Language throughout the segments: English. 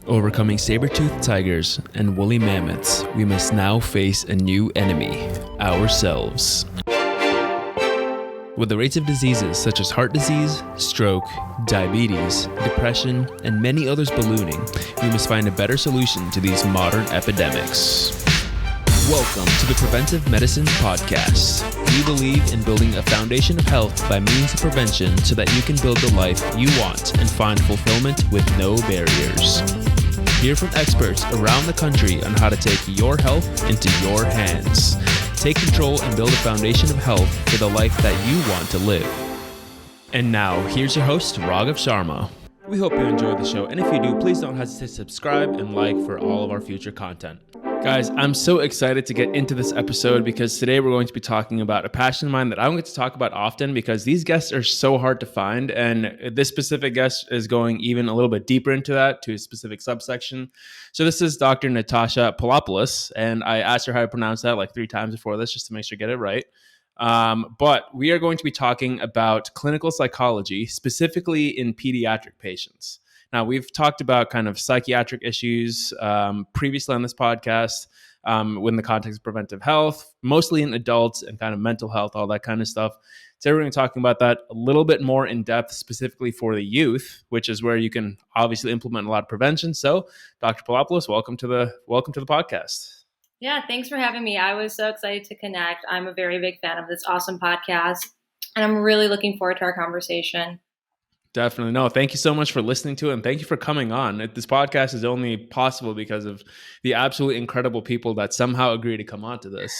Overcoming saber-toothed tigers and woolly mammoths, we must now face a new enemy, ourselves. With the rates of diseases such as heart disease, stroke, diabetes, depression, and many others ballooning, we must find a better solution to these modern epidemics. Welcome to the Preventive Medicine podcast. We believe in building a foundation of health by means of prevention so that you can build the life you want and find fulfillment with no barriers. Hear from experts around the country on how to take your health into your hands. Take control and build a foundation of health for the life that you want to live. And now, here's your host, Raghav Sharma. We hope you enjoyed the show, and if you do, please don't hesitate to subscribe and like for all of our future content. Guys, I'm so excited to get into this episode because today we're going to be talking about a passion of mine that I don't get to talk about often because these guests are so hard to find, and this specific guest is going even a little bit deeper into that, to a specific subsection. So this is Dr. Natasha Poulopoulos, and I asked her how to pronounce that like 3 times before this just to make sure I get it right. But we are going to be talking about clinical psychology, specifically in pediatric patients. Now, we've talked about kind of psychiatric issues previously on this podcast within the context of preventive health, mostly in adults and kind of mental health, all that kind of stuff. Today, we're going to be talking about that a little bit more in depth, specifically for the youth, which is where you can obviously implement a lot of prevention. So, Dr. Poulopoulos, welcome to the podcast. Yeah, thanks for having me. I was so excited to connect. I'm a very big fan of this awesome podcast, and I'm really looking forward to our conversation. Definitely. No, thank you so much for listening to it, and thank you for coming on. This podcast is only possible because of the absolutely incredible people that somehow agree to come on to this.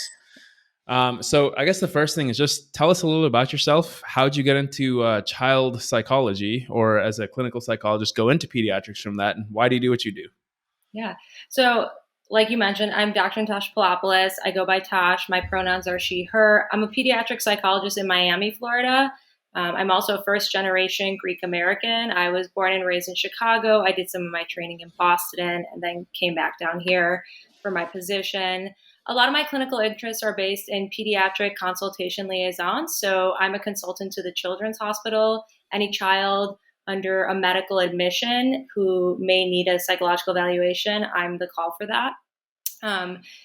So I guess the first thing is just tell us a little bit about yourself. How'd you get into child psychology, or as a clinical psychologist, go into pediatrics from that, and why do you do what you do? Yeah. So like you mentioned, I'm Dr. Natasha Poulopoulos. I go by Tosh. My pronouns are she, her. I'm a pediatric psychologist in Miami, Florida. I'm also a first-generation Greek American. I was born and raised in Chicago. I did some of my training in Boston and then came back down here for my position. A lot of my clinical interests are based in pediatric consultation liaisons. So I'm a consultant to the Children's Hospital. Any child under a medical admission who may need a psychological evaluation, I'm the call for that.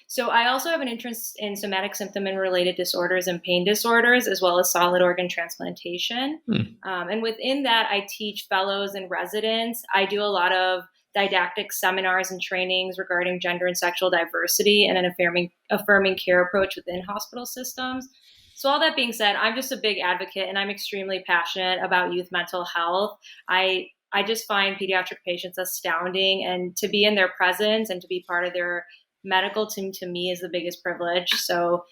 So I also have an interest in somatic symptom and related disorders and pain disorders, as well as solid organ transplantation. And within that, I teach fellows and residents. I do a lot of didactic seminars and trainings regarding gender and sexual diversity and an affirming care approach within hospital systems. So all that being said, I'm just a big advocate, and I'm extremely passionate about youth mental health. I just find pediatric patients astounding, and to be in their presence and to be part of their medical team, to me, is the biggest privilege. So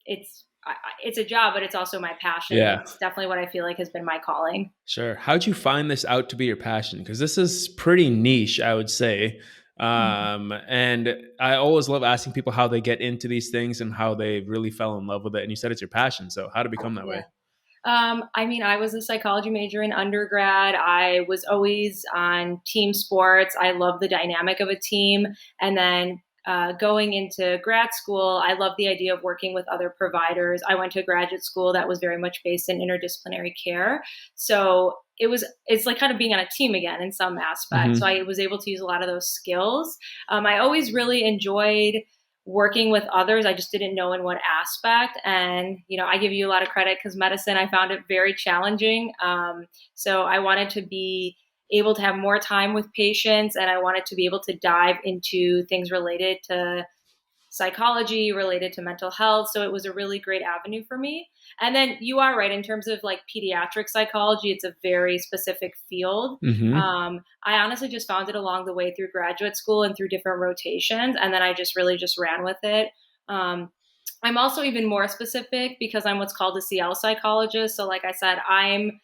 it's a job, but it's also my passion. Yeah. It's definitely what I feel like has been my calling. Sure. How'd you find this out to be your passion? Because this is pretty niche, I would say. And I always love asking people how they get into these things and how they really fell in love with it. And you said it's your passion. So how did it become that way? I was a psychology major in undergrad. I was always on team sports. I love the dynamic of a team. And then going into grad school, I love the idea of working with other providers. I went to a graduate school that was very much based in interdisciplinary care. So it's like kind of being on a team again in some aspects. So I was able to use a lot of those skills. I always really enjoyed working with others. I just didn't know in what aspect. And, I give you a lot of credit because medicine, I found it very challenging. So I wanted to be able to have more time with patients, and I wanted to be able to dive into things related to psychology, related to mental health. So it was a really great avenue for me. And then you are right, in terms of like pediatric psychology, it's a very specific field. I honestly just found it along the way through graduate school and through different rotations. And then I just really ran with it. I'm also even more specific because I'm what's called a CL psychologist. So like I said, I'm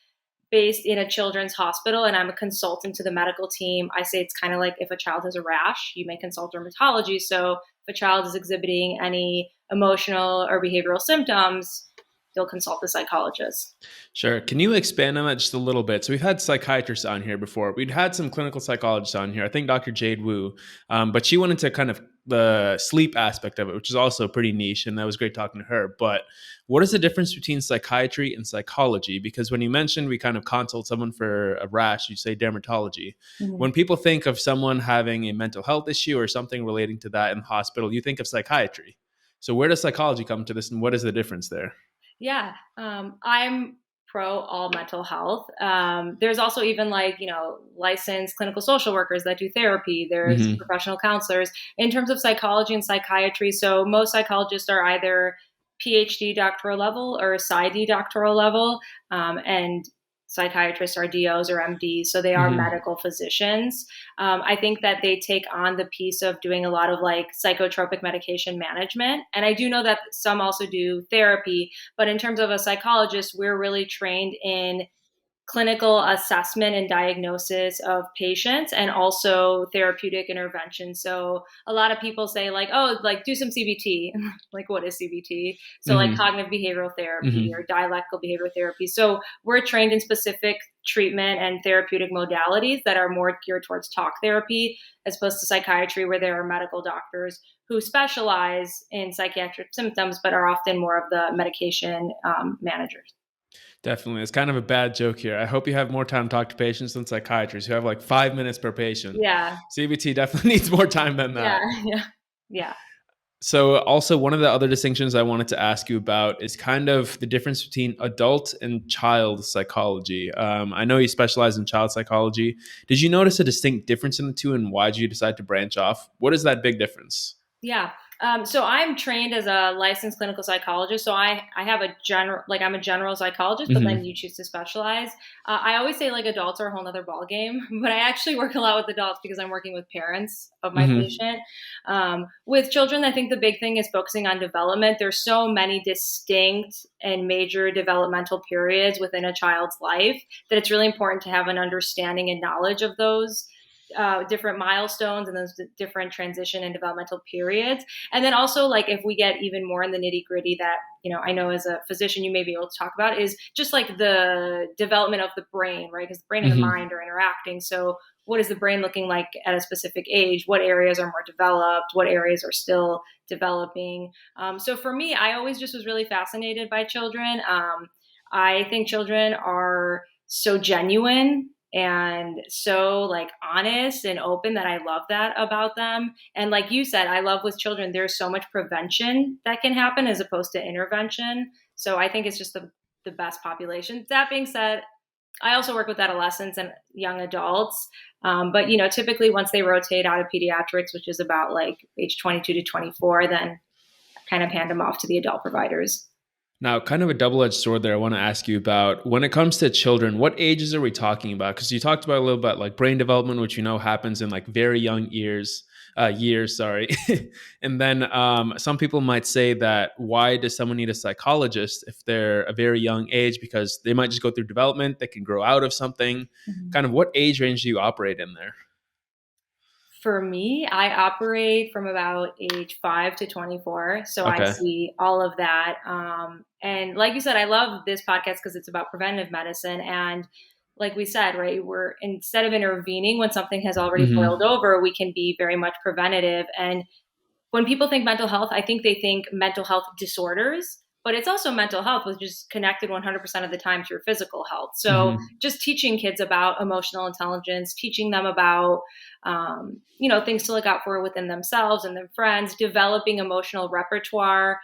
based in a children's hospital, and I'm a consultant to the medical team. I say it's kind of like if a child has a rash, you may consult dermatology. So if a child is exhibiting any emotional or behavioral symptoms, you'll consult the psychologist. Sure. Can you expand on that just a little bit? So we've had psychiatrists on here before. We'd had some clinical psychologists on here. I think Dr. Jade Wu, but she went into kind of the sleep aspect of it, which is also pretty niche, and that was great talking to her. But what is the difference between psychiatry and psychology? Because when you mentioned we kind of consult someone for a rash, you say dermatology. Mhm. When people think of someone having a mental health issue or something relating to that in the hospital, you think of psychiatry. So where does psychology come to this, and what is the difference there? Yeah, I'm pro all mental health. There's also even like, licensed clinical social workers that do therapy. There's Mm-hmm. professional counselors in terms of psychology and psychiatry. So most psychologists are either PhD doctoral level or PsyD doctoral level. And psychiatrists are DOs or MDs. So they are Mm-hmm. medical physicians. I think that they take on the piece of doing a lot of like psychotropic medication management. And I do know that some also do therapy, but in terms of a psychologist, we're really trained in clinical assessment and diagnosis of patients and also therapeutic intervention. So a lot of people say like, oh, like do some CBT. Like what is CBT? So like Mm-hmm. cognitive behavioral therapy Mm-hmm. or dialectical behavioral therapy. So we're trained in specific treatment and therapeutic modalities that are more geared towards talk therapy as opposed to psychiatry, where there are medical doctors who specialize in psychiatric symptoms but are often more of the medication managers. Definitely. It's kind of a bad joke here. I hope you have more time to talk to patients than psychiatrists who have like 5 minutes per patient. Yeah. CBT definitely needs more time than Yeah. that. Yeah. Yeah. So, also, one of the other distinctions I wanted to ask you about is kind of the difference between adult and child psychology. I know you specialize in child psychology. Did you notice a distinct difference in the two, and why did you decide to branch off? What is that big difference? Yeah. So I'm trained as a licensed clinical psychologist. So I have a general, like I'm a general psychologist, but then Hmm. you choose to specialize. I always say like adults are a whole nother ballgame, but I actually work a lot with adults because I'm working with parents of my Hmm. patient. With children, I think the big thing is focusing on development. There's so many distinct and major developmental periods within a child's life that it's really important to have an understanding and knowledge of those different milestones and those different transition and developmental periods. And then also, like, if we get even more in the nitty gritty that, I know as a physician, you may be able to talk about is just like the development of the brain, right? Because the brain and the Hmm. mind are interacting. So, what is the brain looking like at a specific age? What areas are more developed? What areas are still developing? So, for me, I always just was really fascinated by children. I think children are so genuine and so like honest and open that I love that about them. And like you said, I love with children, there's so much prevention that can happen as opposed to intervention. So I think it's just the best population. That being said, I also work with adolescents and young adults. But typically once they rotate out of pediatrics, which is about like age 22 to 24, then kind of hand them off to the adult providers. Now, kind of a double-edged sword there. I want to ask you about when it comes to children. What ages are we talking about? Because you talked about a little bit like brain development, which happens in like very young years. Sorry, and then some people might say that why does someone need a psychologist if they're a very young age? Because they might just go through development, they can grow out of something. Mhm. Kind of what age range do you operate in there? For me, I operate from about age 5 to 24. So I Okay. see all of that. And like you said, I love this podcast because it's about preventive medicine. And like we said, right, we're instead of intervening when something has already boiled Hmm. over, we can be very much preventative. And when people think mental health, I think they think mental health disorders, but it's also mental health, which is connected 100% of the time to your physical health. So Hmm. just teaching kids about emotional intelligence, teaching them about, things to look out for within themselves and their friends, developing emotional repertoire,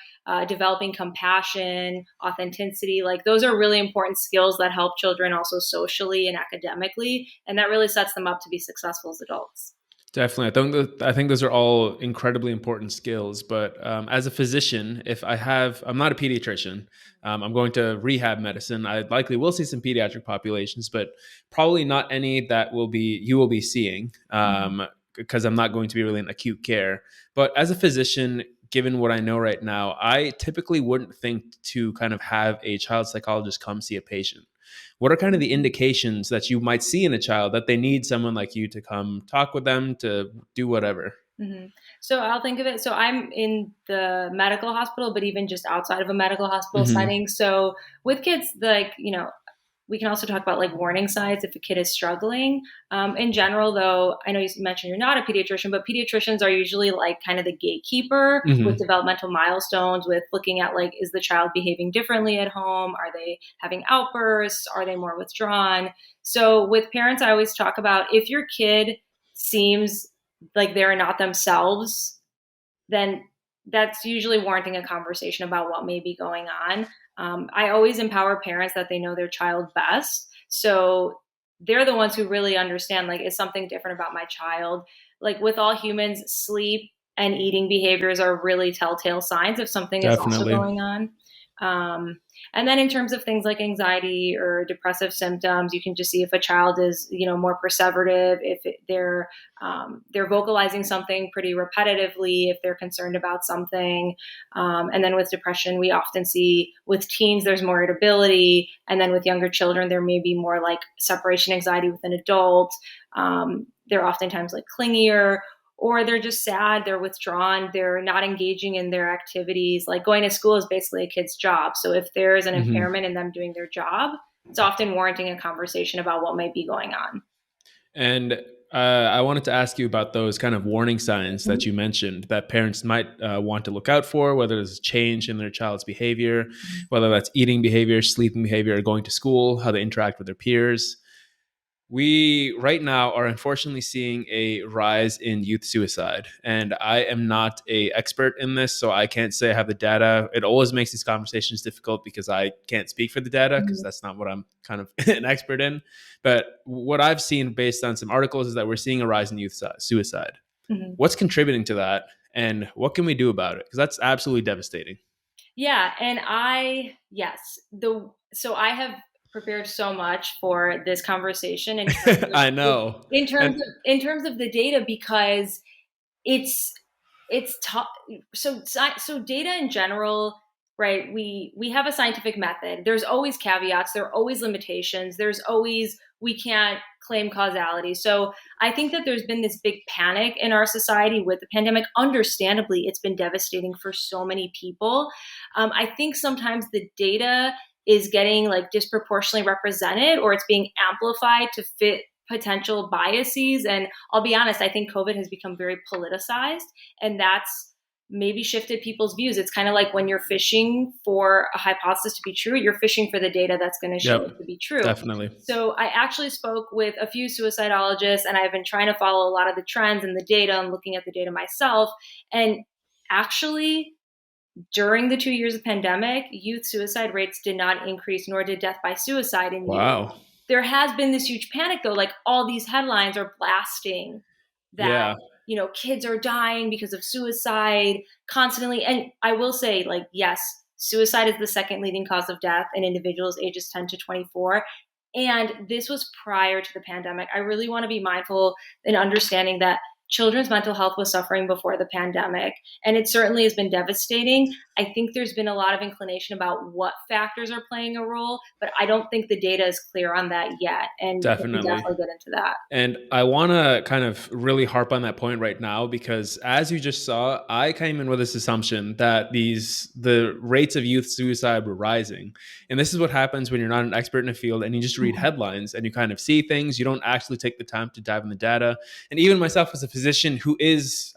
developing compassion, authenticity, like those are really important skills that help children also socially and academically. And that really sets them up to be successful as adults. Definitely. I think those are all incredibly important skills. But as a physician, if I'm not a pediatrician, I'm going to rehab medicine. I likely will see some pediatric populations, but probably not any that you will be seeing, Mhm. because I'm not going to be really in acute care. But as a physician, given what I know right now, I typically wouldn't think to kind of have a child psychologist come see a patient. What are kind of the indications that you might see in a child that they need someone like you to come talk with them to do whatever? hmm So I'll think of it. So I'm in the medical hospital, but even just outside of a medical hospital Hmm. setting. So with kids, like, we can also talk about like warning signs if a kid is struggling. In general, though, I know you mentioned you're not a pediatrician, but pediatricians are usually like kind of the gatekeeper with developmental milestones, with looking at like, is the child behaving differently at home? Are they having outbursts? Are they more withdrawn? So with parents, I always talk about if your kid seems like they're not themselves, then that's usually warranting a conversation about what may be going on. I always empower parents that they know their child best. So they're the ones who really understand, like, is something different about my child? Like with all humans, sleep and eating behaviors are really telltale signs if something is also Definitely. going on. And then in terms of things like anxiety or depressive symptoms, you can just see if a child is, more perseverative, if they're vocalizing something pretty repetitively, if they're concerned about something. And then with depression, we often see with teens, there's more irritability. And then with younger children, there may be more like separation anxiety with an adult. They're oftentimes like clingier, or they're just sad, they're withdrawn, they're not engaging in their activities. Like going to school is basically a kid's job. So if there is an impairment in them doing their job, it's often warranting a conversation about what might be going on. And I wanted to ask you about those kind of warning signs that you mentioned that parents might want to look out for, whether there's a change in their child's behavior, whether that's eating behavior, sleeping behavior, or going to school, how they interact with their peers. We right now are unfortunately seeing a rise in youth suicide, and I am not an expert in this, so I can't say I have the data. It always makes these conversations difficult because I can't speak for the data because that's not what I'm kind of an expert in. But what I've seen based on some articles is that we're seeing a rise in youth suicide. What's contributing to that, and what can we do about it? Because that's absolutely devastating. Yeah, and so I have prepared so much for this conversation in terms of, I know. in terms of the data, because it's tough. So data in general, right? We have a scientific method. There's always caveats. There are always limitations. We can't claim causality. So I think that there's been this big panic in our society with the pandemic. Understandably, it's been devastating for so many people. I think sometimes the data is getting like disproportionately represented, or it's being amplified to fit potential biases. And I'll be honest, I think COVID has become very politicized, and that's maybe shifted people's views. It's kind of like when you're fishing for a hypothesis to be true, you're fishing for the data that's going to show it to be true. Definitely. So I actually spoke with a few suicidologists, and I've been trying to follow a lot of the trends and the data and looking at the data myself. And actually, during the 2 years of pandemic, youth suicide rates did not increase, nor did death by suicide in youth. There has been this huge panic, though. Like all these headlines are blasting that, kids are dying because of suicide constantly. And I will say, like, yes, suicide is the second leading cause of death in individuals ages 10 to 24. And this was prior to the pandemic. I really want to be mindful in understanding that children's mental health was suffering before the pandemic, and it certainly has been devastating. I think there's been a lot of inclination about what factors are playing a role, but I don't think the data is clear on that yet. And we can definitely get into that. And I want to kind of really harp on that point right now, because as you just saw, I came in with this assumption that the rates of youth suicide were rising. And this is what happens when you're not an expert in a field and you just read headlines and you kind of see things. You don't actually take the time to dive in the data. And even myself as a physician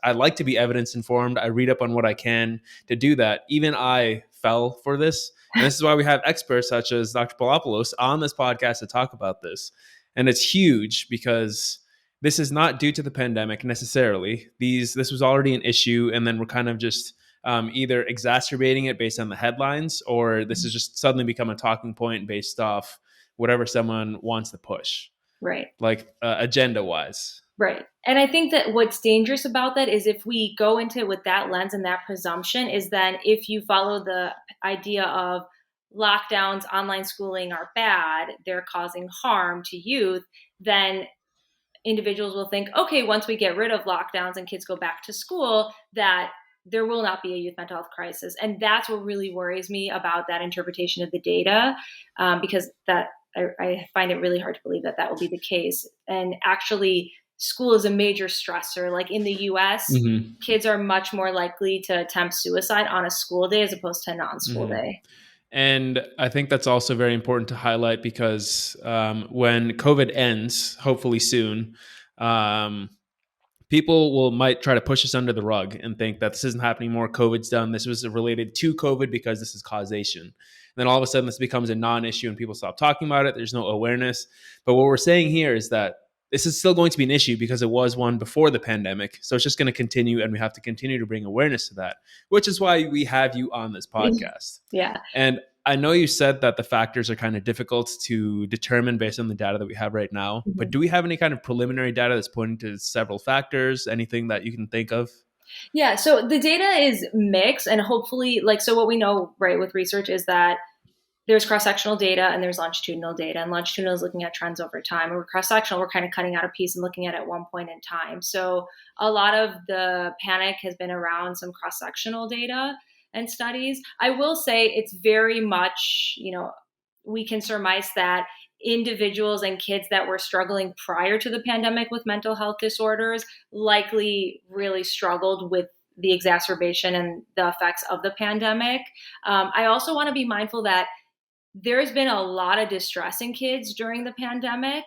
I like to be evidence informed. I read up on what I can to do that. Even I fell for this. And this is why we have experts such as Dr. Poulopoulos on this podcast to talk about this. And it's huge because this is not due to the pandemic necessarily. This was already an issue, and then we're kind of just either exacerbating it based on the headlines, or this has just suddenly become a talking point based off whatever someone wants to push. Right. Like agenda-wise. Right. And I think that what's dangerous about that is if we go into it with that lens and that presumption, is then if you follow the idea of lockdowns, online schooling are bad, they're causing harm to youth, then individuals will think, okay, once we get rid of lockdowns and kids go back to school, that there will not be a youth mental health crisis. And that's what really worries me about that interpretation of the data, because I find it really hard to believe that will be the case. And actually, school is a major stressor. Like in the US, kids are much more likely to attempt suicide on a school day as opposed to a non-school day. And I think that's also very important to highlight because when COVID ends, hopefully soon, um, people might try to push us under the rug and think that this isn't happening more. COVID's done. This was related to COVID because this is causation. And then all of a sudden this becomes a non-issue and people stop talking about it. There's no awareness. But what we're saying here is that this is still going to be an issue because it was one before the pandemic. So it's just going to continue, and we have to continue to bring awareness to that, which is why we have you on this podcast. Yeah. And I know you said that the factors are kind of difficult to determine based on the data that we have right now, Mm-hmm. but do we have any kind of preliminary data that's pointing to several factors, anything that you can think of? Yeah, so the data is mixed, and hopefully, so what we know, right, with research is that there's cross-sectional data and there's longitudinal data, and longitudinal is looking at trends over time. And with cross-sectional, we're kind of cutting out a piece and looking at it at one point in time. So a lot of the panic has been around some cross-sectional data and studies. I will say it's very much, we can surmise that individuals and kids that were struggling prior to the pandemic with mental health disorders likely really struggled with the exacerbation and the effects of the pandemic. I also want to be mindful that there's been a lot of distress in kids during the pandemic,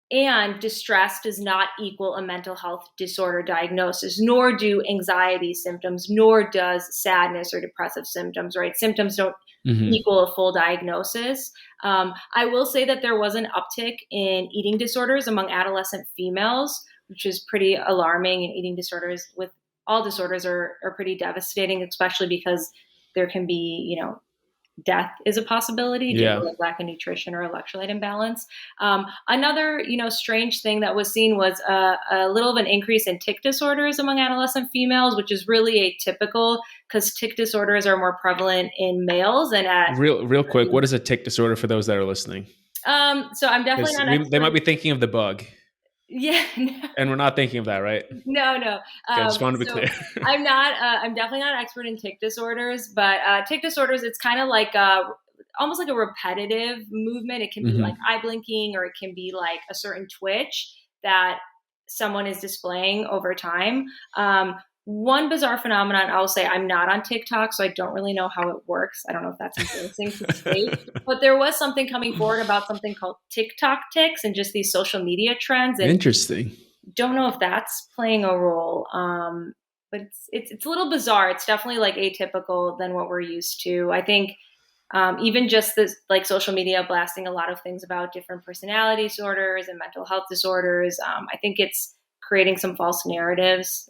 and distress does not equal a mental health disorder diagnosis, nor do anxiety symptoms, nor does sadness or depressive symptoms, right? Symptoms don't equal a full diagnosis. I will say that there was an uptick in eating disorders among adolescent females, which is pretty alarming. And eating disorders, with all disorders, are pretty devastating, especially because there can be, death is a possibility due to lack of nutrition or electrolyte imbalance. Another, strange thing that was seen was a little of an increase in tic disorders among adolescent females, which is really atypical because tic disorders are more prevalent in males. And real quick, what is a tic disorder for those that are listening? So I'm definitely not an expert. They might be thinking of the bug. Yeah. No. And we're not thinking of that, right? No. Okay, I just want to be clear. I'm definitely not an expert in tic disorders, but tic disorders, it's kind of like almost like a repetitive movement. It can be like eye blinking, or it can be like a certain twitch that someone is displaying over time. One bizarre phenomenon, I will say, I'm not on TikTok, so I don't really know how it works. I don't know if that's embarrassing to state, but there was something coming forward about something called TikTok tics and just these social media trends. And interesting. Don't know if that's playing a role, but it's a little bizarre. It's definitely like atypical than what we're used to. I think even just this like social media blasting a lot of things about different personality disorders and mental health disorders. I think it's creating some false narratives.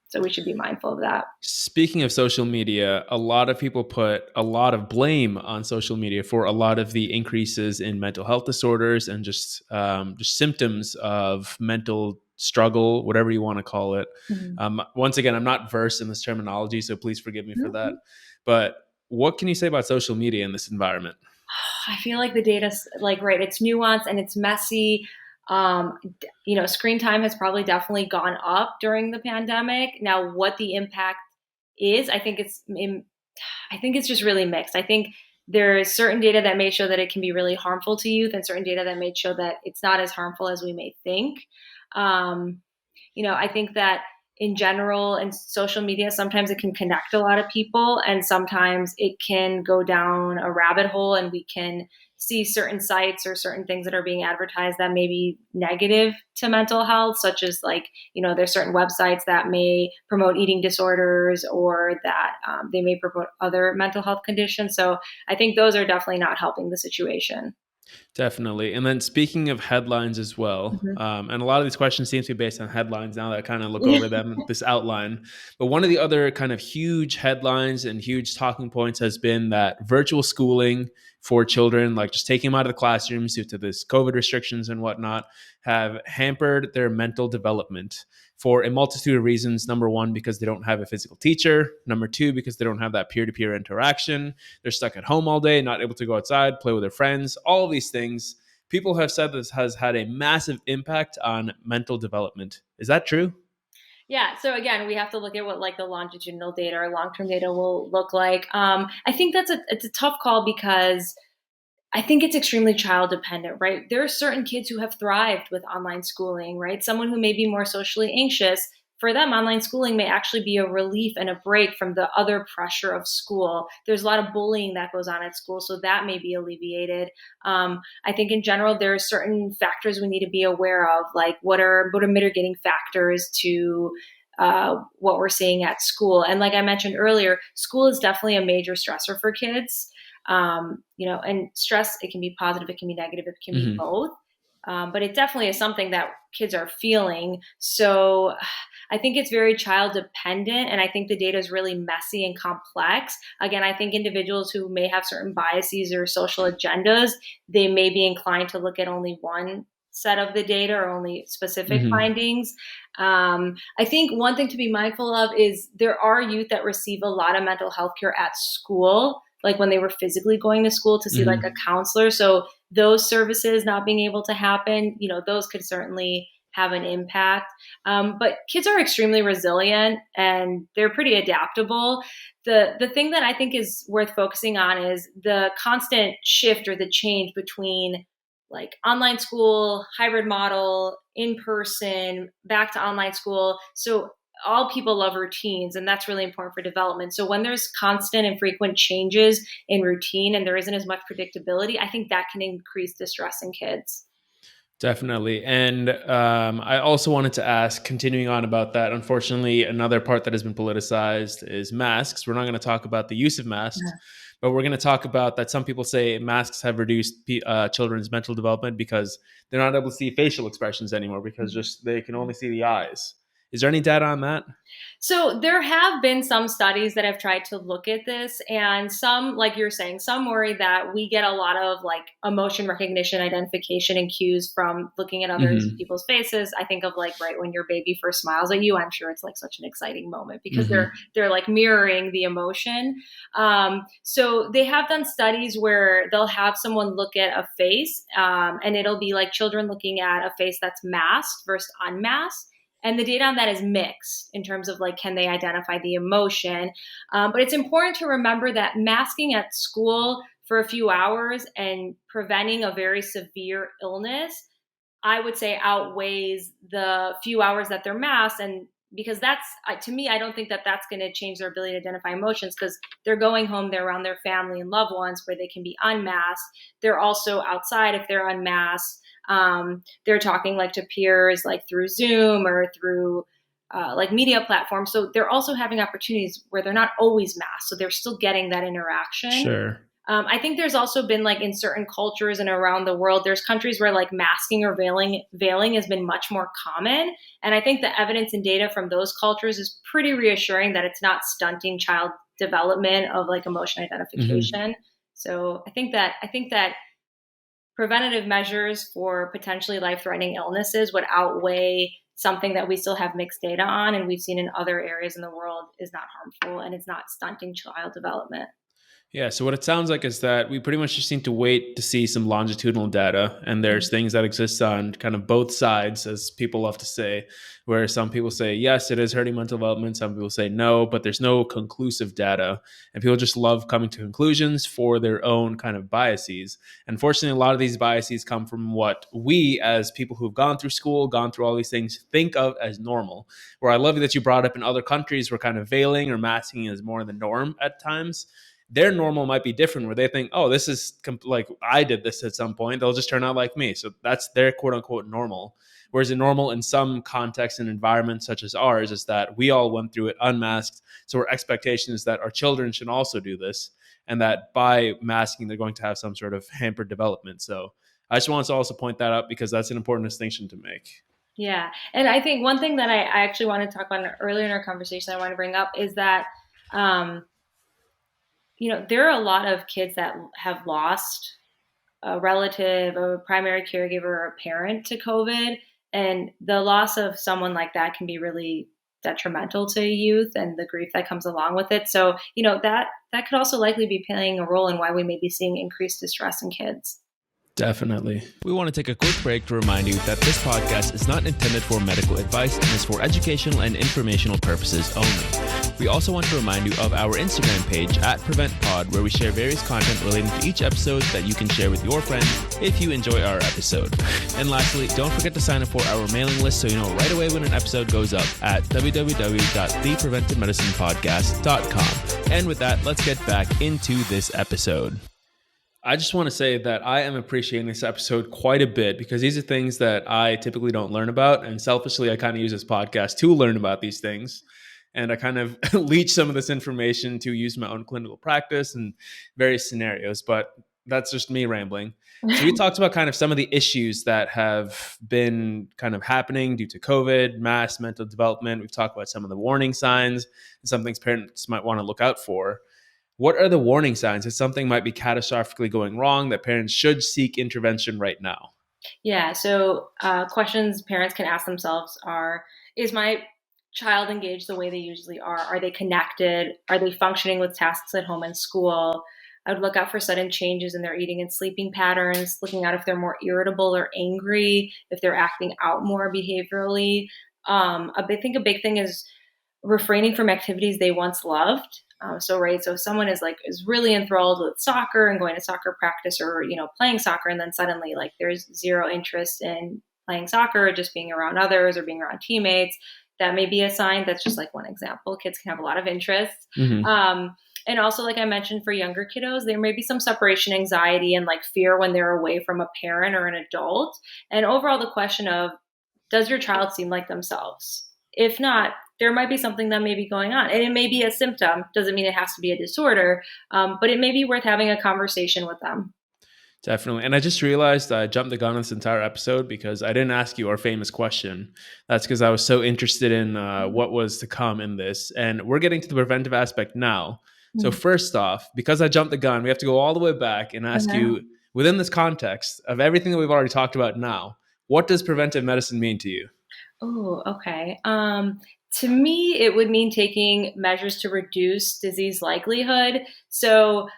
So we should be mindful of that. Speaking of social media, a lot of people put a lot of blame on social media for a lot of the increases in mental health disorders and just symptoms of mental struggle, whatever you want to call it. Once again, I'm not versed in this terminology, so please forgive me for that. But what can you say about social media in this environment? I feel like the data's it's nuanced and it's messy. Screen time has probably definitely gone up during the pandemic. Now, what the impact is, I think it's just really mixed. I think there's certain data that may show that it can be really harmful to youth, and certain data that may show that it's not as harmful as we may think. I think that in general, in social media, sometimes it can connect a lot of people, and sometimes it can go down a rabbit hole, and we can see certain sites or certain things that are being advertised that may be negative to mental health, such as there's certain websites that may promote eating disorders, or that they may promote other mental health conditions. So I think those are definitely not helping the situation. Definitely. And then speaking of headlines as well, and a lot of these questions seem to be based on headlines now that I kind of look over them, this outline. But one of the other kind of huge headlines and huge talking points has been that virtual schooling for children, like just taking them out of the classrooms due to this COVID restrictions and whatnot, have hampered their mental development for a multitude of reasons. Number one, because they don't have a physical teacher. Number two, because they don't have that peer-to-peer interaction. They're stuck at home all day, not able to go outside, play with their friends, all of these things. People have said this has had a massive impact on mental development. Is that true? Yeah. So again, we have to look at what the longitudinal data or long-term data will look like. I think it's a tough call because I think it's extremely child dependent, right? There are certain kids who have thrived with online schooling, right? Someone who may be more socially anxious for them, online schooling may actually be a relief and a break from the other pressure of school. There's a lot of bullying that goes on at school, so that may be alleviated. I think in general, there are certain factors we need to be aware of, like what are mitigating factors to what we're seeing at school. And like I mentioned earlier, school is definitely a major stressor for kids. And stress, it can be positive, it can be negative, it can be both. But it definitely is something that kids are feeling. So I think it's very child dependent. And I think the data is really messy and complex. Again, I think individuals who may have certain biases or social agendas, they may be inclined to look at only one set of the data or only specific findings. I think one thing to be mindful of is there are youth that receive a lot of mental health care at school, like when they were physically going to school to see like a counselor. So those services not being able to happen, those could certainly have an impact. But kids are extremely resilient and they're pretty adaptable. The thing that I think is worth focusing on is the constant shift or the change between like online school, hybrid model, in person, back to online school. So all people love routines, and that's really important for development. So when there's constant and frequent changes in routine and there isn't as much predictability, I think that can increase distress in kids. Definitely. And I also wanted to ask, continuing on about that, unfortunately, another part that has been politicized is masks. We're not going to talk about the use of masks, but we're going to talk about that some people say masks have reduced children's mental development because they're not able to see facial expressions anymore because just they can only see the eyes. Is there any data on that? So there have been some studies that have tried to look at this, and some, like you're saying, some worry that we get a lot of like emotion recognition, identification, and cues from looking at other people's faces. I think of like right when your baby first smiles at you, I'm sure it's like such an exciting moment because they're like mirroring the emotion. So they have done studies where they'll have someone look at a face, and it'll be like children looking at a face that's masked versus unmasked. And the data on that is mixed in terms of like, can they identify the emotion? But it's important to remember that masking at school for a few hours and preventing a very severe illness, I would say outweighs the few hours that they're masked. And because that's, to me, I don't think that that's going to change their ability to identify emotions because they're going home, they're around their family and loved ones where they can be unmasked. They're also outside if they're unmasked. They're talking like to peers, like through Zoom or through like media platforms. So they're also having opportunities where they're not always masked. So they're still getting that interaction. Sure. I think there's also been like in certain cultures and around the world, there's countries where like masking or veiling has been much more common. And I think the evidence and data from those cultures is pretty reassuring that it's not stunting child development of like emotion identification. So I think that preventative measures for potentially life-threatening illnesses would outweigh something that we still have mixed data on and we've seen in other areas in the world is not harmful and it's not stunting child development. Yeah, so what it sounds like is that we pretty much just need to wait to see some longitudinal data. And there's things that exist on kind of both sides, as people love to say, where some people say, yes, it is hurting mental development. Some people say no, but there's no conclusive data. And people just love coming to conclusions for their own kind of biases. Unfortunately, a lot of these biases come from what we, as people who've gone through school, gone through all these things, think of as normal. Where I love that you brought up in other countries where kind of veiling or masking is more the norm at times. Their normal might be different where they think, oh, this is like I did this at some point. They'll just turn out like me. So that's their quote unquote normal. Whereas the normal in some contexts and environments such as ours is that we all went through it unmasked. So our expectation is that our children should also do this and that by masking, they're going to have some sort of hampered development. So I just wanted to also point that out because that's an important distinction to make. Yeah. And I think one thing that I actually want to talk about earlier in our conversation I want to bring up is that there are a lot of kids that have lost a relative, a primary caregiver, or a parent to COVID. And the loss of someone like that can be really detrimental to youth and the grief that comes along with it. So, that could also likely be playing a role in why we may be seeing increased distress in kids. Definitely. We want to take a quick break to remind you that this podcast is not intended for medical advice and is for educational and informational purposes only. We also want to remind you of our Instagram page at PreventPod, where we share various content relating to each episode that you can share with your friends if you enjoy our episode. And lastly, don't forget to sign up for our mailing list so you know right away when an episode goes up at www.thepreventivemedicinepodcast.com. And with that, let's get back into this episode. I just want to say that I am appreciating this episode quite a bit because these are things that I typically don't learn about. And selfishly, I kind of use this podcast to learn about these things. And I kind of leech some of this information to use my own clinical practice and various scenarios. But that's just me rambling. So we talked about kind of some of the issues that have been kind of happening due to COVID, mass mental development. We've talked about some of the warning signs and some things parents might want to look out for. What are the warning signs that something might be catastrophically going wrong that parents should seek intervention right now? Yeah, so questions parents can ask themselves are, is my child engaged the way they usually are? Are they connected? Are they functioning with tasks at home and school? I would look out for sudden changes in their eating and sleeping patterns, looking out if they're more irritable or angry, if they're acting out more behaviorally. I think a big thing is refraining from activities they once loved. So if someone is really enthralled with soccer and going to soccer practice or, playing soccer, and then suddenly there's zero interest in playing soccer, or just being around others or being around teammates, that may be a sign. That's just one example. Kids can have a lot of interest. Mm-hmm. And also, like I mentioned, for younger kiddos, there may be some separation anxiety and fear when they're away from a parent or an adult. And overall, the question of, does your child seem like themselves? If not, there might be something that may be going on. And it may be a symptom. Doesn't mean it has to be a disorder, but it may be worth having a conversation with them. Definitely. And I just realized I jumped the gun on this entire episode because I didn't ask you our famous question. That's because I was so interested in what was to come in this. And we're getting to the preventive aspect now. So first off, because I jumped the gun, we have to go all the way back and ask you, within this context of everything that we've already talked about now, what does preventive medicine mean to you? Oh, okay. To me, it would mean taking measures to reduce disease likelihood. So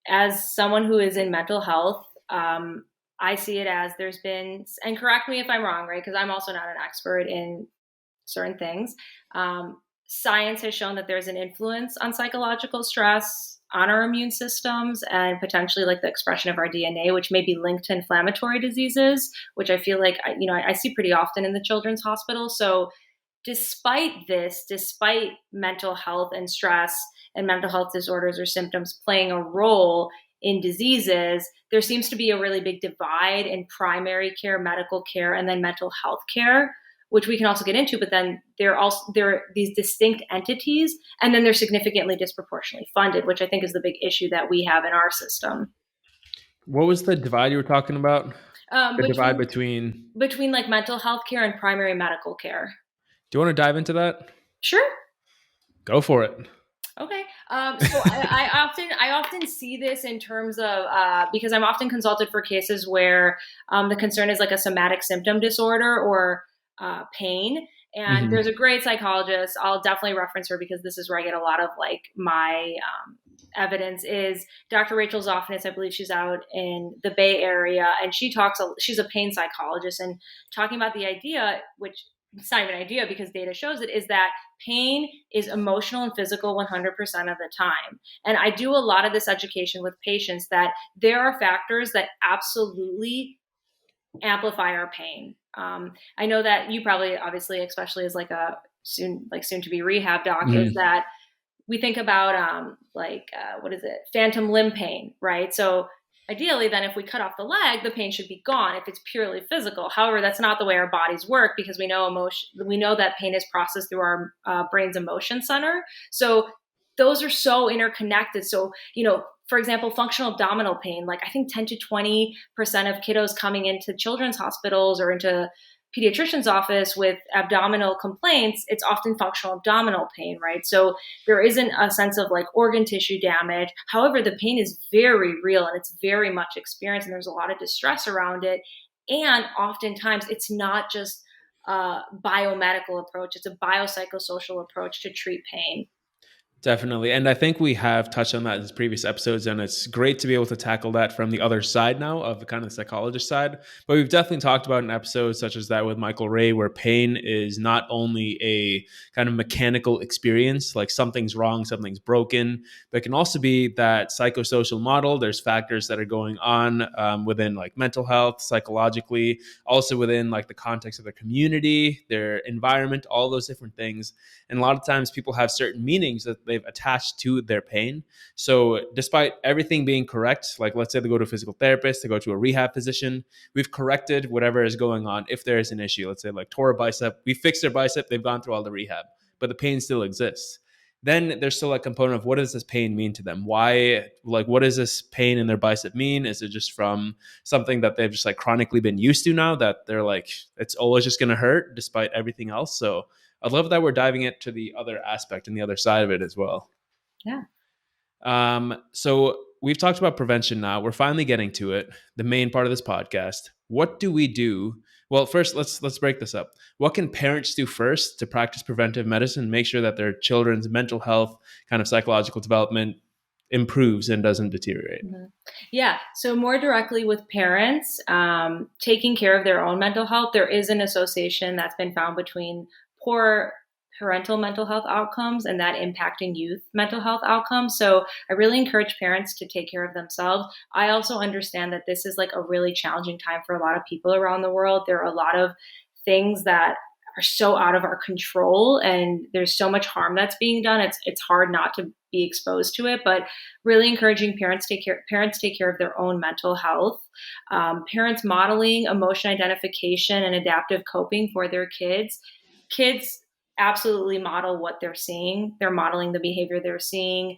as someone who is in mental health, I see it as there's been, and correct me if I'm wrong, right? Because I'm also not an expert in certain things. Science has shown that there's an influence on psychological stress, on our immune systems, and potentially the expression of our DNA, which may be linked to inflammatory diseases, which I feel I see pretty often in the children's hospital. So despite mental health and stress and mental health disorders or symptoms playing a role in diseases, there seems to be a really big divide in primary care, medical care, and then mental health care, which we can also get into, but then there are these distinct entities, and then they're significantly disproportionately funded, which I think is the big issue that we have in our system. What was the divide you were talking about? Divide between mental health care and primary medical care. Do you want to dive into that? Sure. Go for it. Okay. So I often see this in terms of, because I'm often consulted for cases where the concern is a somatic symptom disorder or pain. And there's a great psychologist. I'll definitely reference her because this is where I get a lot of my evidence is Dr. Rachel Zoffnitz. I believe she's out in the Bay Area, and she's a pain psychologist, and talking about the idea, which it's not even an idea because data shows it, is that pain is emotional and physical 100% of the time. And I do a lot of this education with patients that there are factors that absolutely amplify our pain. I know that you probably, obviously, especially as a soon to be rehab doc, is that we think about phantom limb pain, right? So ideally, then, if we cut off the leg, the pain should be gone if it's purely physical. However, that's not the way our bodies work because we know that pain is processed through our brain's emotion center. So those are so interconnected. So, for example, functional abdominal pain, I think 10 to 20% of kiddos coming into children's hospitals or into pediatrician's office with abdominal complaints, it's often functional abdominal pain, right? So there isn't a sense of organ tissue damage. However, the pain is very real and it's very much experienced, and there's a lot of distress around it. And oftentimes it's not just a biomedical approach, it's a biopsychosocial approach to treat pain. Definitely. And I think we have touched on that in previous episodes, and it's great to be able to tackle that from the other side now of the kind of the psychologist side. But we've definitely talked about in episodes such as that with Michael Ray, where pain is not only a kind of mechanical experience, like something's wrong, something's broken, but it can also be that psychosocial model. There's factors that are going on within like mental health, psychologically, also within like the context of their community, their environment, all those different things. And a lot of times people have certain meanings that they've attached to their pain. So despite everything being correct, like let's say they go to a physical therapist, they go to a rehab physician, we've corrected whatever is going on. If there is an issue, let's say like tore a bicep, we fixed their bicep, they've gone through all the rehab, but the pain still exists. Then there's still a component of what does this pain mean to them? Why, like, what does this pain in their bicep mean? Is it just from something that they've just like chronically been used to now that they're like, it's always just going to hurt despite everything else? So I love that we're diving into the other aspect and the other side of it as well. Yeah. So we've talked about prevention now. We're finally getting to it, the main part of this podcast. What do we do? Well, first, let's break this up. What can parents do first to practice preventive medicine, make sure that their children's mental health, kind of psychological development improves and doesn't deteriorate? Mm-hmm. Yeah. So more directly with parents, taking care of their own mental health, there is an association that's been found between poor parental mental health outcomes and that impacting youth mental health outcomes. So I really encourage parents to take care of themselves. I also understand that this is like a really challenging time for a lot of people around the world. There are a lot of things that are so out of our control and there's so much harm that's being done. It's hard not to be exposed to it, but really encouraging parents take care of their own mental health. Parents modeling emotion identification and adaptive coping for their kids. Kids absolutely model what they're seeing. They're modeling the behavior they're seeing.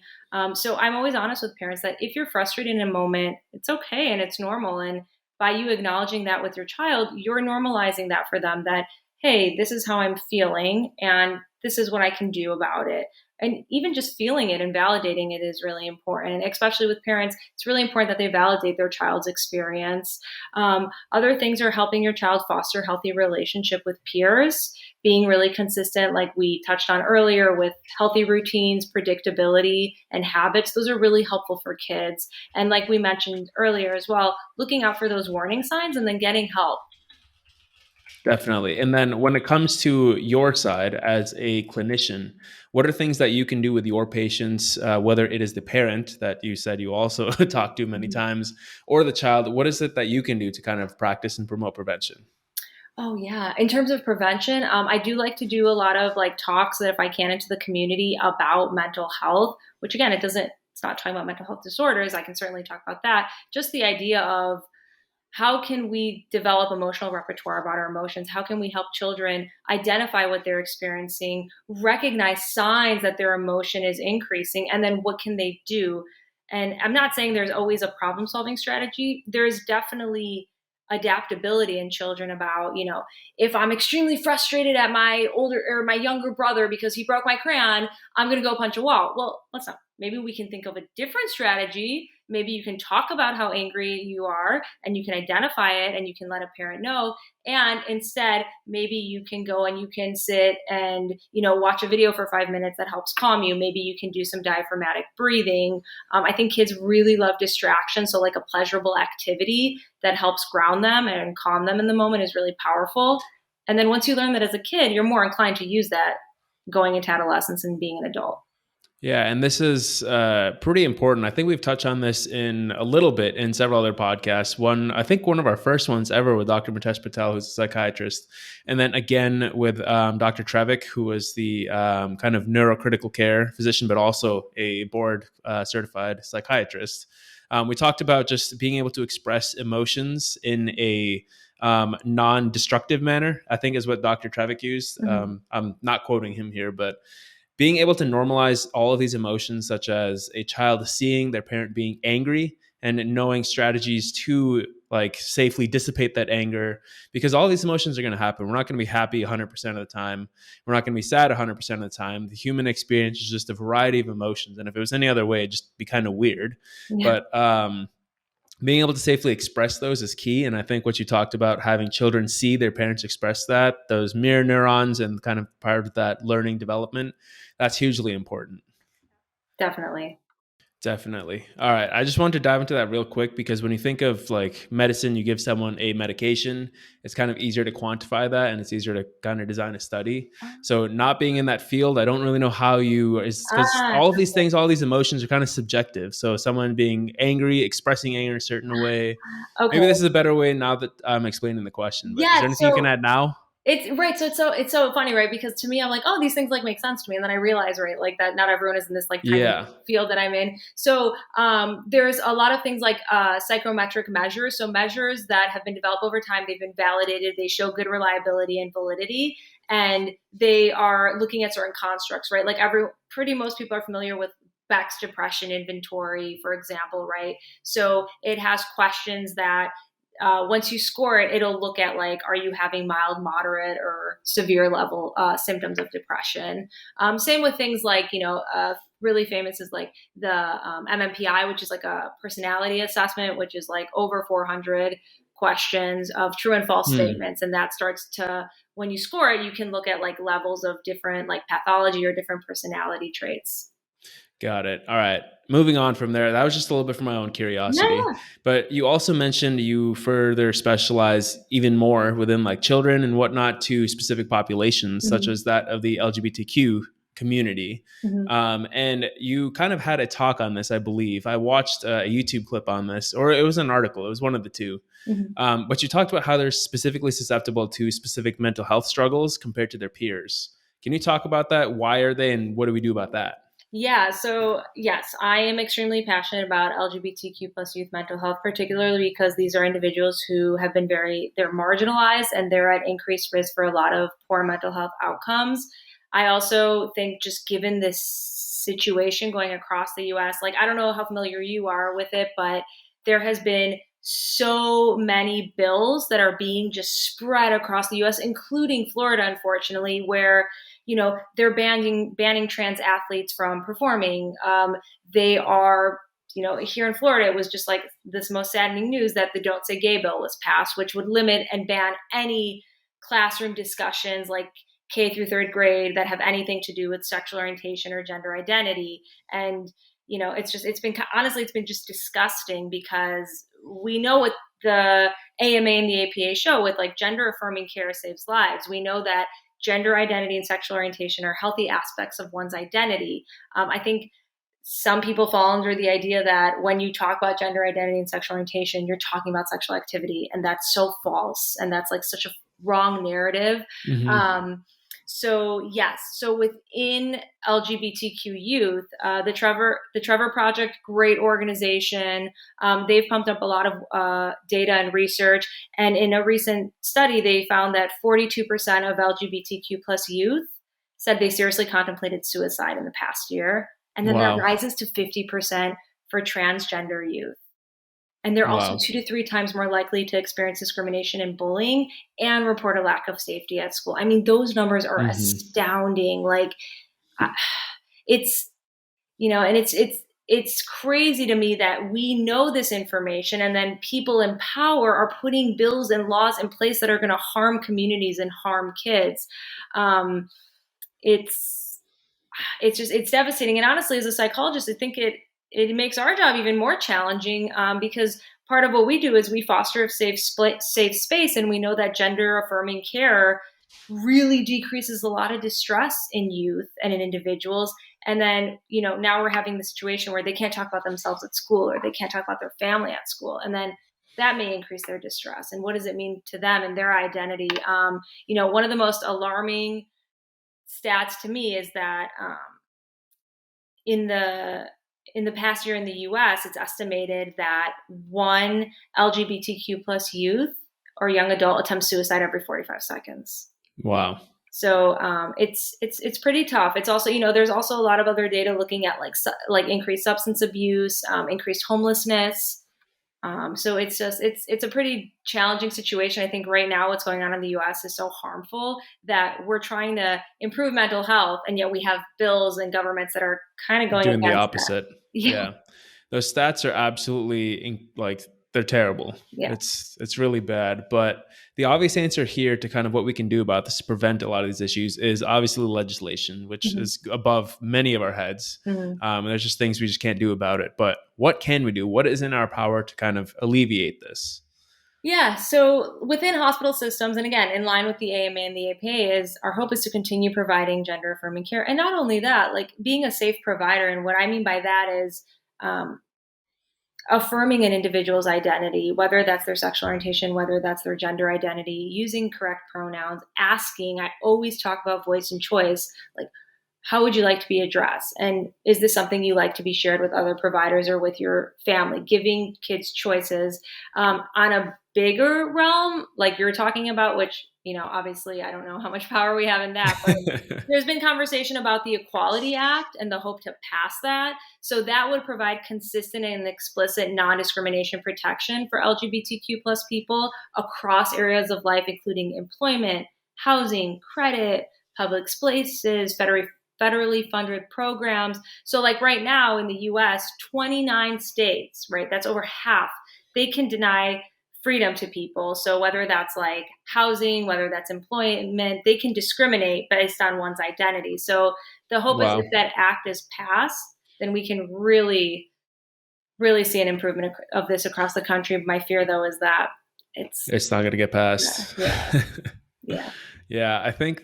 So I'm always honest with parents that if you're frustrated in a moment, it's okay and it's normal. And by you acknowledging that with your child, you're normalizing that for them that, hey, this is how I'm feeling and this is what I can do about it. And even just feeling it and validating it is really important, especially with parents. It's really important that they validate their child's experience. Other things are helping your child foster a healthy relationship with peers, being really consistent, like we touched on earlier, with healthy routines, predictability, and habits. Those are really helpful for kids. And like we mentioned earlier as well, looking out for those warning signs and then getting help. Definitely. And then when it comes to your side as a clinician, what are things that you can do with your patients, whether it is the parent that you said you also talk to many times or the child? What is it that you can do to kind of practice and promote prevention? Oh yeah. In terms of prevention, I do like to do a lot of like talks that if I can into the community about mental health, which again, it's not talking about mental health disorders. I can certainly talk about that. Just the idea of how can we develop emotional repertoire about our emotions? How can we help children identify what they're experiencing, recognize signs that their emotion is increasing, and then what can they do? And I'm not saying there's always a problem solving strategy. There's definitely adaptability in children about, if I'm extremely frustrated at my older or my younger brother because he broke my crayon, I'm going to go punch a wall. Well, let's not. Maybe we can think of a different strategy. Maybe you can talk about how angry you are and you can identify it and you can let a parent know. And instead, maybe you can go and you can sit and, watch a video for 5 minutes that helps calm you. Maybe you can do some diaphragmatic breathing. I think kids really love distraction. So like a pleasurable activity that helps ground them and calm them in the moment is really powerful. And then once you learn that as a kid, you're more inclined to use that going into adolescence and being an adult. Yeah, and this is pretty important. I think we've touched on this in a little bit in several other podcasts. I think one of our first ones ever with Dr. Natasha Patel, who's a psychiatrist, and then again with Dr. Trevick, who was the kind of neurocritical care physician, but also a board certified psychiatrist. We talked about just being able to express emotions in a non-destructive manner, I think is what Dr. Trevick used. Mm-hmm. I'm not quoting him here, but being able to normalize all of these emotions, such as a child seeing their parent being angry and knowing strategies to like safely dissipate that anger, because all these emotions are going to happen. We're not going to be happy 100% of the time. We're not going to be sad 100% of the time. The human experience is just a variety of emotions. And if it was any other way, it'd just be kind of weird. Yeah. But being able to safely express those is key. And I think what you talked about, having children see their parents express that, those mirror neurons and kind of part of that learning development, that's hugely important. Definitely. Definitely. All right. I just wanted to dive into that real quick because when you think of like medicine, you give someone a medication, it's kind of easier to quantify that and it's easier to kind of design a study. So, not being in that field, I don't really know how is because Ah, all of these things, all these emotions are kind of subjective. So, someone being angry, expressing anger a certain way, maybe okay. this is a better way now that I'm explaining the question, but is Yeah. there anything you can So add now? it's right. So it's so funny, right? Because to me, I'm like, oh, these things like make sense to me, and then I realize, right, like that not everyone is in this like tiny Yeah. field that I'm in. So there's a lot of things like psychometric measures. So measures that have been developed over time, they've been validated, they show good reliability and validity, and they are looking at certain constructs, right? Like pretty most people are familiar with Beck's depression inventory, for example, right? So it has questions that once you score it, it'll look at like, are you having mild, moderate, or severe level symptoms of depression? Same with things like, really famous is like the MMPI, which is like a personality assessment, which is like over 400 questions of true and false Hmm. statements. And that starts to, when you score it, you can look at like levels of different like pathology or different personality traits. Got it. All right. Moving on from there. That was just a little bit for my own curiosity. Yeah. But you also mentioned you further specialize even more within like children and whatnot to specific populations, such Mhm. as that of the LGBTQ community. Mhm. And you kind of had a talk on this, I believe. I watched a YouTube clip on this, or it was an article. It was one of the two. Mhm. But you talked about how they're specifically susceptible to specific mental health struggles compared to their peers. Can you talk about that? Why are they, and what do we do about that? Yeah, so yes, I am extremely passionate about LGBTQ plus youth mental health, particularly because these are individuals who have been they're marginalized and they're at increased risk for a lot of poor mental health outcomes. I also think just given this situation going across the US, like I don't know how familiar you are with it, but there has been so many bills that are being just spread across the US, including Florida, unfortunately, where they're banning trans athletes from performing. They are, here in Florida, it was just like this most saddening news that the Don't Say Gay bill was passed, which would limit and ban any classroom discussions like K through third grade that have anything to do with sexual orientation or gender identity. And it's been just disgusting because we know what the AMA and the APA show with like gender affirming care saves lives. We know that gender identity and sexual orientation are healthy aspects of one's identity. I think some people fall under the idea that when you talk about gender identity and sexual orientation, you're talking about sexual activity. And that's so false. And that's like such a wrong narrative. Hmm. So yes, so within LGBTQ youth, the Trevor Project, great organization. They've pumped up a lot of data and research, and in a recent study, they found that 42% of LGBTQ plus youth said they seriously contemplated suicide in the past year, and then that Wow. rises to 50% for transgender youth. And they're also Wow. 2 to 3 times more likely to experience discrimination and bullying and report a lack of safety at school. I mean, those numbers are Hmm. astounding. Like, uh, it's and it's crazy to me that we know this information and then people in power are putting bills and laws in place that are going to harm communities and harm kids. Um, it's it's devastating. And honestly, as a psychologist, I think it makes our job even more challenging because part of what we do is we foster a safe space, and we know that gender affirming care really decreases a lot of distress in youth and in individuals. And then now we're having the situation where they can't talk about themselves at school or they can't talk about their family at school, and then that may increase their distress. And what does it mean to them and their identity? One of the most alarming stats to me is that in the past year in the US, it's estimated that one LGBTQ plus youth or young adult attempts suicide every 45 seconds. Wow. So it's pretty tough. It's also there's also a lot of other data looking at like increased substance abuse, increased homelessness. So it's a pretty challenging situation. I think right now what's going on in the U.S. is so harmful that we're trying to improve mental health, and yet we have bills and governments that are kind of going Doing the against that. opposite. Yeah. Yeah. Those stats are absolutely like they're terrible. Yeah. It's really bad. But the obvious answer here to kind of what we can do about this to prevent a lot of these issues is obviously legislation, which Mm-hmm. is above many of our heads. Mm-hmm. And there's just things we just can't do about it. But what can we do? What is in our power to kind of alleviate this? Yeah, so within hospital systems, and again, in line with the AMA and the APA, is our hope is to continue providing gender affirming care. And not only that, like being a safe provider. And what I mean by that is um, affirming an individual's identity, whether that's their sexual orientation, whether that's their gender identity, using correct pronouns, asking. I always talk about voice and choice, like, how would you like to be addressed? And is this something you like to be shared with other providers or with your family? Giving kids choices on a bigger realm, like you're talking about, which, obviously I don't know how much power we have in that, but there's been conversation about the Equality Act and the hope to pass that. So that would provide consistent and explicit non-discrimination protection for LGBTQ plus people across areas of life, including employment, housing, credit, public spaces, federally funded programs. So like right now in the US, 29 states, right? That's over half. They can deny freedom to people. So whether that's like housing, whether that's employment, they can discriminate based on one's identity. So the hope is Wow. if that act is passed, then we can really, really see an improvement of this across the country. My fear though is that It's not going to get passed. Yeah. Yeah, I think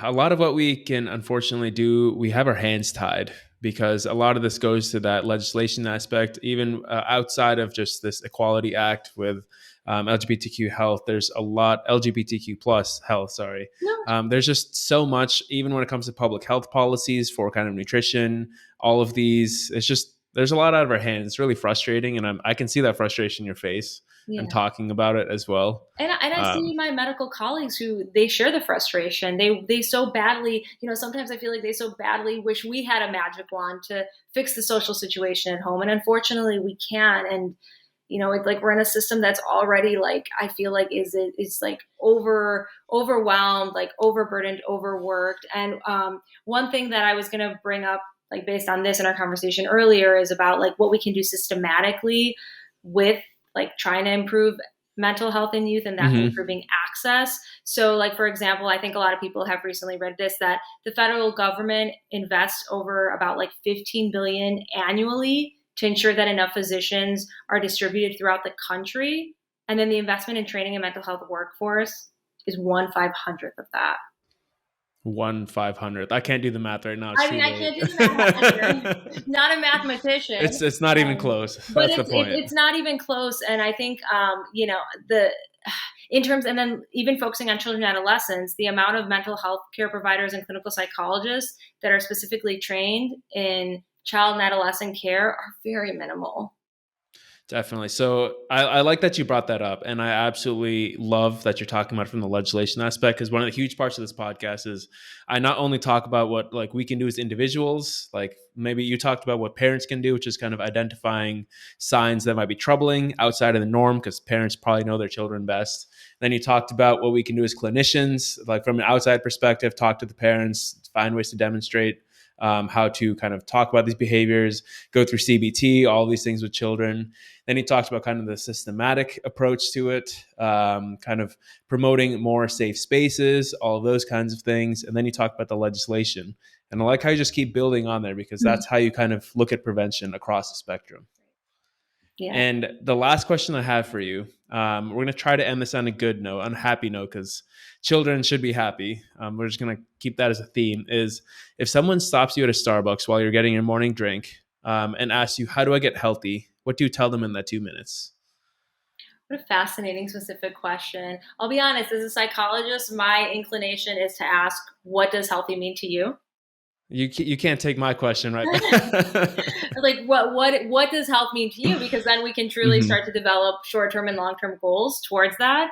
a lot of what we can unfortunately do, we have our hands tied because a lot of this goes to that legislation aspect, even outside of just this Equality Act with LGBTQ health. There's a lot LGBTQ plus health. Sorry, No. there's just so much, even when it comes to public health policies for kind of nutrition. All of these, it's just there's a lot out of our hands. It's really frustrating, and I can see that frustration in your face and talking about it as well. And I see my medical colleagues who they share the frustration. They so badly, sometimes I feel like they so badly wish we had a magic wand to fix the social situation at home. And unfortunately we can't. And, it's like we're in a system that's already like, I feel like is like overwhelmed, like overburdened, overworked. And one thing that I was going to bring up, like based on this in our conversation earlier, is about like what we can do systematically with like trying to improve mental health in youth, and that's improving access. So like, for example, I think a lot of people have recently read this, that the federal government invests over about like 15 billion annually to ensure that enough physicians are distributed throughout the country. And then the investment in training a mental health workforce is 1/500th of that. 1/500th. I can't do the math right now. I can't do the math. I'm not a mathematician. It's not even close. But That's the point. It's not even close. And I think, in terms, and then even focusing on children and adolescents, the amount of mental health care providers and clinical psychologists that are specifically trained in child and adolescent care are very minimal. Definitely. So I like that you brought that up. And I absolutely love that you're talking about it from the legislation aspect, because one of the huge parts of this podcast is I not only talk about what like we can do as individuals, like maybe you talked about what parents can do, which is kind of identifying signs that might be troubling outside of the norm, because parents probably know their children best. Then you talked about what we can do as clinicians, like from an outside perspective, talk to the parents, find ways to demonstrate how to kind of talk about these behaviors, go through CBT, all these things with children. Then he talked about kind of the systematic approach to it, kind of promoting more safe spaces, all of those kinds of things. And then he talked about the legislation. And I like how you just keep building on there, because that's how you kind of look at prevention across the spectrum. Yeah. And the last question I have for you, we're going to try to end this on a good note, on a happy note, because children should be happy. We're just going to keep that as a theme, is if someone stops you at a Starbucks while you're getting your morning drink and asks you, how do I get healthy? What do you tell them in that 2 minutes? What a fascinating, specific question. I'll be honest, as a psychologist, my inclination is to ask, what does healthy mean to you? You can't take my question, right? Like what does health mean to you? Because then we can truly start to develop short-term and long-term goals towards that.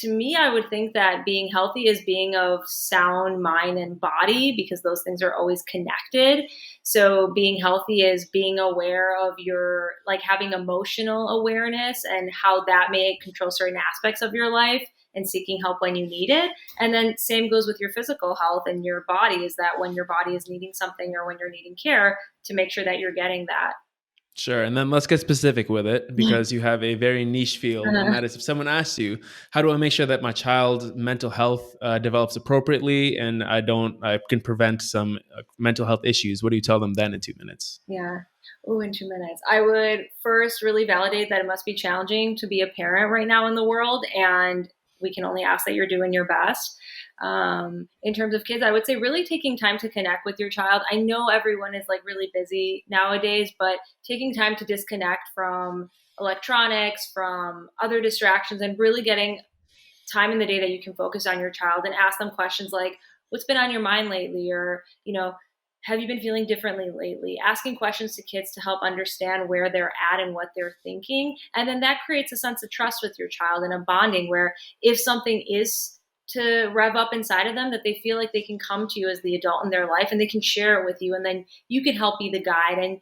To me, I would think that being healthy is being of sound mind and body, because those things are always connected. So being healthy is being aware of your, like having emotional awareness and how that may control certain aspects of your life, and seeking help when you need it. And then same goes with your physical health and your body, is that when your body is needing something or when you're needing care, to make sure that you're getting that. Sure. And then let's get specific with it because you have a very niche field. And that is, if someone asks you, how do I make sure that my child's mental health develops appropriately and I can prevent some mental health issues? What do you tell them then in 2 minutes? Yeah. Oh, in 2 minutes. I would first really validate that it must be challenging to be a parent right now in the world. And we can only ask that you're doing your best. In terms of kids, I would say really taking time to connect with your child. I know everyone is like really busy nowadays, but taking time to disconnect from electronics, from other distractions, and really getting time in the day that you can focus on your child and ask them questions like, what's been on your mind lately? Or, have you been feeling differently lately? Asking questions to kids to help understand where they're at and what they're thinking. And then that creates a sense of trust with your child and a bonding where if something is to rev up inside of them, that they feel like they can come to you as the adult in their life and they can share it with you. And then you can help be the guide. And,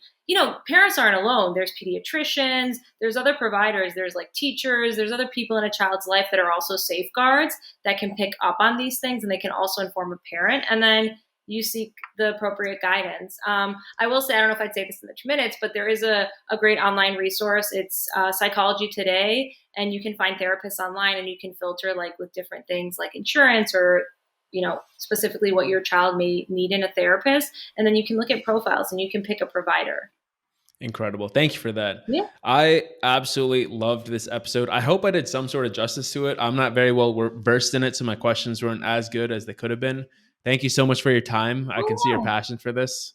parents aren't alone. There's pediatricians, there's other providers, there's like teachers, there's other people in a child's life that are also safeguards that can pick up on these things and they can also inform a parent. And then you seek the appropriate guidance. I will say, I don't know if I'd say this in the 2 minutes, but there is a great online resource. It's Psychology Today, and you can find therapists online and you can filter like with different things like insurance or, specifically what your child may need in a therapist. And then you can look at profiles and you can pick a provider. Incredible. Thank you for that. Yeah. I absolutely loved this episode. I hope I did some sort of justice to it. I'm not very well versed in it, so my questions weren't as good as they could have been. Thank you so much for your time. I can see your passion for this.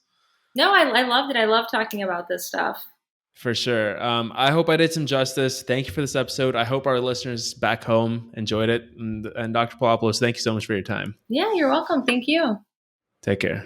No, I loved it. I love talking about this stuff. For sure. I hope I did some justice. Thank you for this episode. I hope our listeners back home enjoyed it. And Dr. Poulopoulos, thank you so much for your time. Yeah, you're welcome. Thank you. Take care.